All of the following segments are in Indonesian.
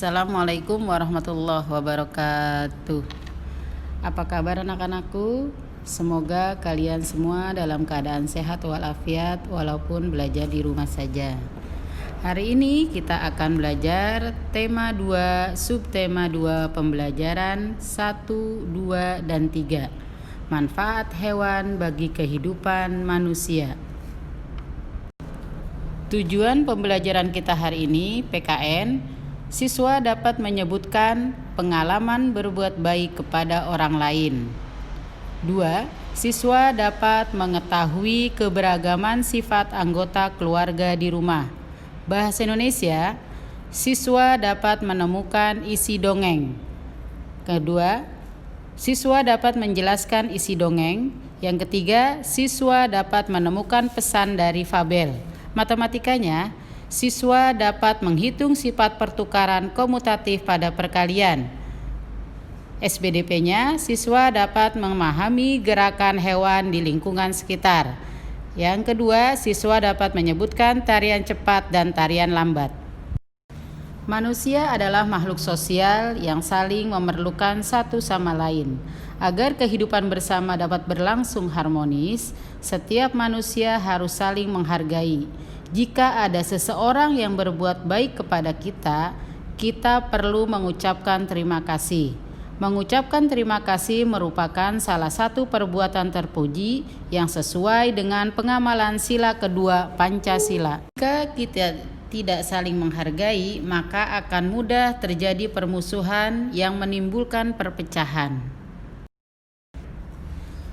Assalamualaikum warahmatullahi wabarakatuh. Apa kabar anak-anakku? Semoga kalian semua dalam keadaan sehat walafiat walaupun belajar di rumah saja. Hari ini kita akan belajar tema 2, subtema 2 pembelajaran 1, 2, dan 3. Manfaat hewan bagi kehidupan manusia. Tujuan pembelajaran kita hari ini PKN, siswa dapat menyebutkan pengalaman berbuat baik kepada orang lain. 2. Siswa dapat mengetahui keberagaman sifat anggota keluarga di rumah. Bahasa Indonesia, siswa dapat menemukan isi dongeng. Kedua, siswa dapat menjelaskan isi dongeng. Yang ketiga, siswa dapat menemukan pesan dari fabel. Matematikanya, siswa dapat menghitung sifat pertukaran komutatif pada perkalian. SBDP-nya, siswa dapat memahami gerakan hewan di lingkungan sekitar. Yang kedua, siswa dapat menyebutkan tarian cepat dan tarian lambat. Manusia adalah makhluk sosial yang saling memerlukan satu sama lain. Agar kehidupan bersama dapat berlangsung harmonis, setiap manusia harus saling menghargai. Jika ada seseorang yang berbuat baik kepada kita, kita perlu mengucapkan terima kasih. Mengucapkan terima kasih merupakan salah satu perbuatan terpuji yang sesuai dengan pengamalan sila kedua Pancasila. Jika kita tidak saling menghargai, maka akan mudah terjadi permusuhan yang menimbulkan perpecahan.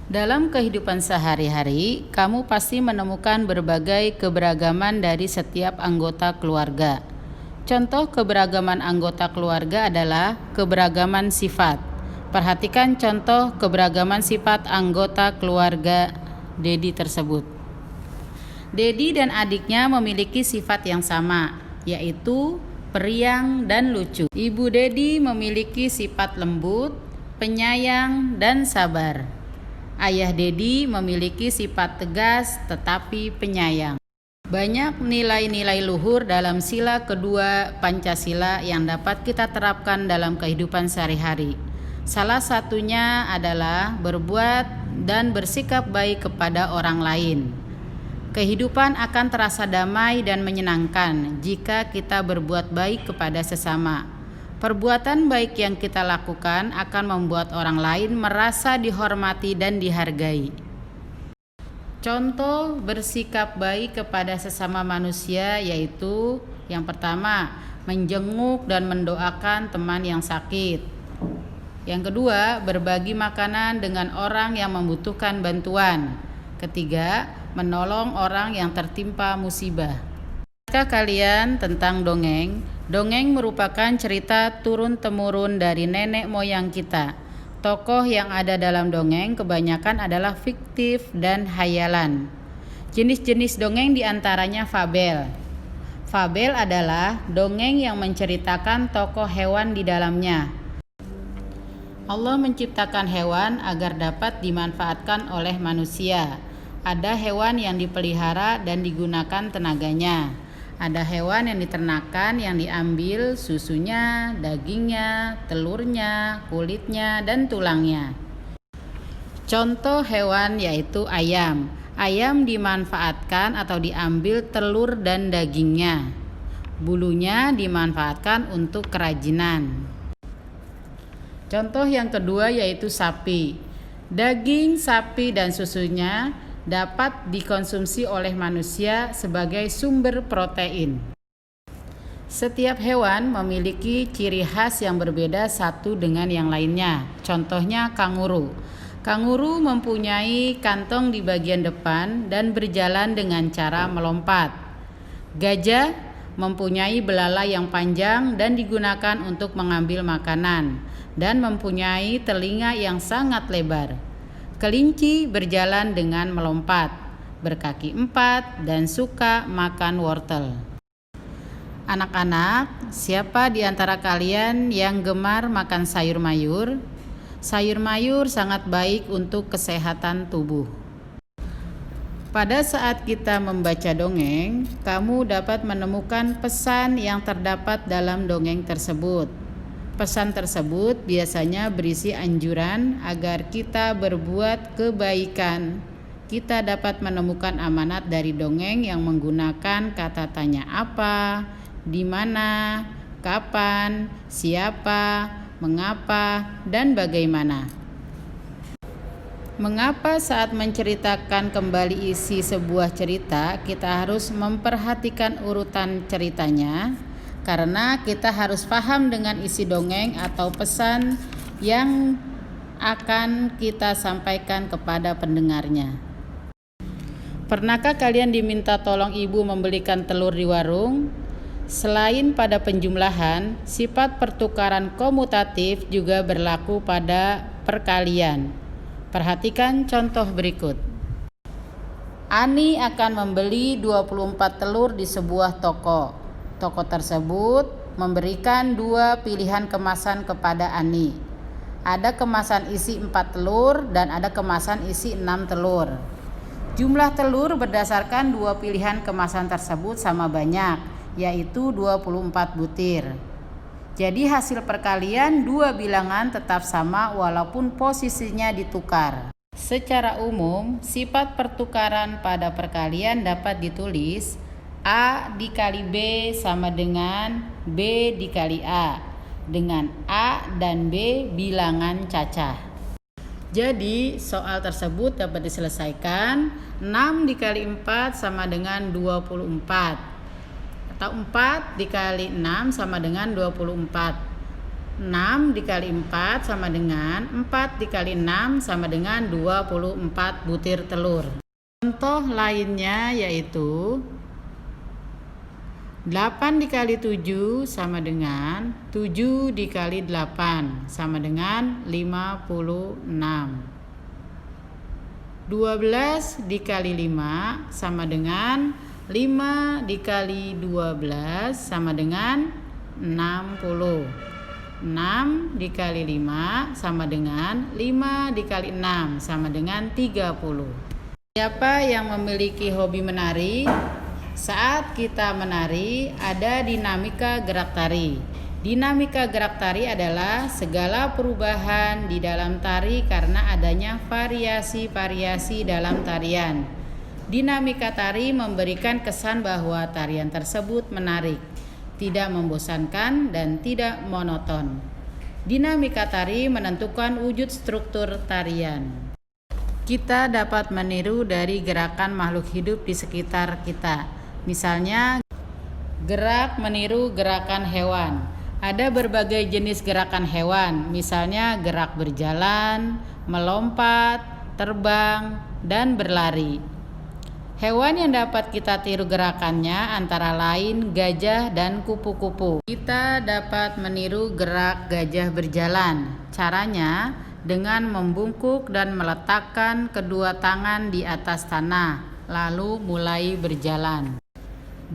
Dalam kehidupan sehari-hari, kamu pasti menemukan berbagai keberagaman dari setiap anggota keluarga. Contoh keberagaman anggota keluarga adalah keberagaman sifat. Perhatikan contoh keberagaman sifat anggota keluarga Dedi tersebut. Dedi dan adiknya memiliki sifat yang sama, yaitu periang dan lucu. Ibu Dedi memiliki sifat lembut, penyayang, dan sabar. Ayah Dedi memiliki sifat tegas tetapi penyayang. Banyak nilai-nilai luhur dalam sila kedua Pancasila yang dapat kita terapkan dalam kehidupan sehari-hari. Salah satunya adalah berbuat dan bersikap baik kepada orang lain. Kehidupan akan terasa damai dan menyenangkan jika kita berbuat baik kepada sesama. Perbuatan baik yang kita lakukan akan membuat orang lain merasa dihormati dan dihargai. Contoh bersikap baik kepada sesama manusia yaitu yang pertama, menjenguk dan mendoakan teman yang sakit. Yang kedua, berbagi makanan dengan orang yang membutuhkan bantuan. Ketiga, menolong orang yang tertimpa musibah. Jika kalian tentang dongeng, dongeng merupakan cerita turun-temurun dari nenek moyang kita. Tokoh yang ada dalam dongeng kebanyakan adalah fiktif dan hayalan. Jenis-jenis dongeng diantaranya fabel. Fabel adalah dongeng yang menceritakan tokoh hewan di dalamnya. Allah menciptakan hewan agar dapat dimanfaatkan oleh manusia. Ada hewan yang dipelihara dan digunakan tenaganya. Ada hewan yang diternakan yang diambil susunya, dagingnya, telurnya, kulitnya, dan tulangnya. Contoh hewan yaitu ayam. Ayam dimanfaatkan atau diambil telur dan dagingnya. Bulunya dimanfaatkan untuk kerajinan. Contoh yang kedua yaitu sapi. Daging sapi dan susunya dapat dikonsumsi oleh manusia sebagai sumber protein. Setiap hewan memiliki ciri khas yang berbeda satu dengan yang lainnya. Contohnya kanguru. Kanguru mempunyai kantong di bagian depan dan berjalan dengan cara melompat. Gajah mempunyai belalai yang panjang dan digunakan untuk mengambil makanan dan mempunyai telinga yang sangat lebar. Kelinci berjalan dengan melompat, berkaki 4, dan suka makan wortel. Anak-anak, siapa di antara kalian yang gemar makan sayur mayur? Sayur mayur sangat baik untuk kesehatan tubuh. Pada saat kita membaca dongeng, kamu dapat menemukan pesan yang terdapat dalam dongeng tersebut. Pesan tersebut biasanya berisi anjuran agar kita berbuat kebaikan. Kita dapat menemukan amanat dari dongeng yang menggunakan kata tanya apa, di mana, kapan, siapa, mengapa, dan bagaimana. Mengapa saat menceritakan kembali isi sebuah cerita, kita harus memperhatikan urutan ceritanya? Karena kita harus paham dengan isi dongeng atau pesan yang akan kita sampaikan kepada pendengarnya. Pernahkah kalian diminta tolong ibu membelikan telur di warung? Selain pada penjumlahan, sifat pertukaran komutatif juga berlaku pada perkalian. Perhatikan contoh berikut. Ani akan membeli 24 telur di sebuah toko. Toko tersebut memberikan 2 pilihan kemasan kepada Ani. Ada kemasan isi 4 telur dan ada kemasan isi 6 telur. Jumlah telur berdasarkan 2 pilihan kemasan tersebut sama banyak, yaitu 24 butir. Jadi hasil perkalian 2 bilangan tetap sama walaupun posisinya ditukar. Secara umum, sifat pertukaran pada perkalian dapat ditulis A dikali B sama dengan B dikali A, dengan A dan B bilangan cacah. Jadi soal tersebut dapat diselesaikan. 6 dikali 4 sama dengan 24, atau 4 dikali 6 sama dengan 24. 6 dikali 4 sama dengan 4 dikali 6 sama dengan 24 butir telur. Contoh lainnya yaitu 8 dikali 7 sama dengan 7 dikali 8 sama dengan 56. 12 dikali 5 sama dengan 5 dikali 12 sama dengan 60. 6 dikali 5 sama dengan 5 dikali 6 sama dengan 30. Siapa yang memiliki hobi menari? Saat kita menari, ada dinamika gerak tari. Dinamika gerak tari adalah segala perubahan di dalam tari karena adanya variasi-variasi dalam tarian. Dinamika tari memberikan kesan bahwa tarian tersebut menarik, tidak membosankan, dan tidak monoton. Dinamika tari menentukan wujud struktur tarian. Kita dapat meniru dari gerakan makhluk hidup di sekitar kita. Misalnya, gerak meniru gerakan hewan. Ada berbagai jenis gerakan hewan, misalnya gerak berjalan, melompat, terbang, dan berlari. Hewan yang dapat kita tiru gerakannya antara lain gajah dan kupu-kupu. Kita dapat meniru gerak gajah berjalan. Caranya dengan membungkuk dan meletakkan kedua tangan di atas tanah, lalu mulai berjalan.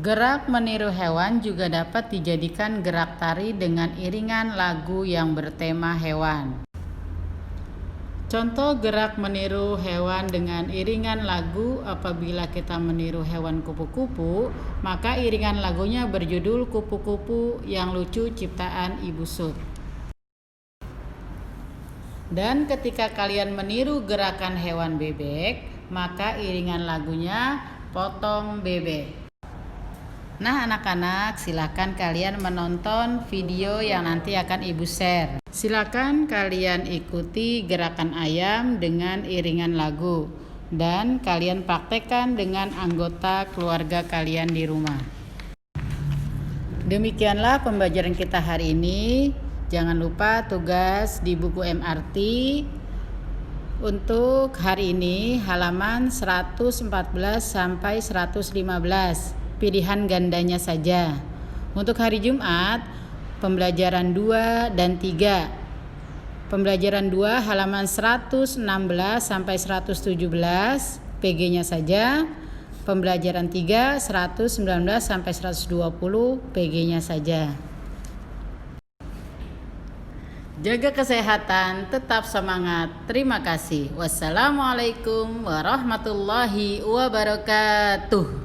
Gerak meniru hewan juga dapat dijadikan gerak tari dengan iringan lagu yang bertema hewan. Contoh gerak meniru hewan dengan iringan lagu, apabila kita meniru hewan kupu-kupu, maka iringan lagunya berjudul Kupu-kupu yang Lucu Ciptaan Ibu Sud. Dan ketika kalian meniru gerakan hewan bebek, maka iringan lagunya Potong Bebek. Nah anak-anak, silakan kalian menonton video yang nanti akan Ibu share. Silakan kalian ikuti gerakan ayam dengan iringan lagu dan kalian praktekkan dengan anggota keluarga kalian di rumah. Demikianlah pembelajaran kita hari ini. Jangan lupa tugas di buku MRT untuk hari ini halaman 114 sampai 115. Pilihan gandanya saja. Untuk hari Jumat, pembelajaran 2 dan 3. Pembelajaran 2 halaman 116 sampai 117, PG-nya saja. Pembelajaran 3 119 sampai 120, PG-nya saja. Jaga kesehatan, tetap semangat. Terima kasih. Wassalamualaikum warahmatullahi wabarakatuh.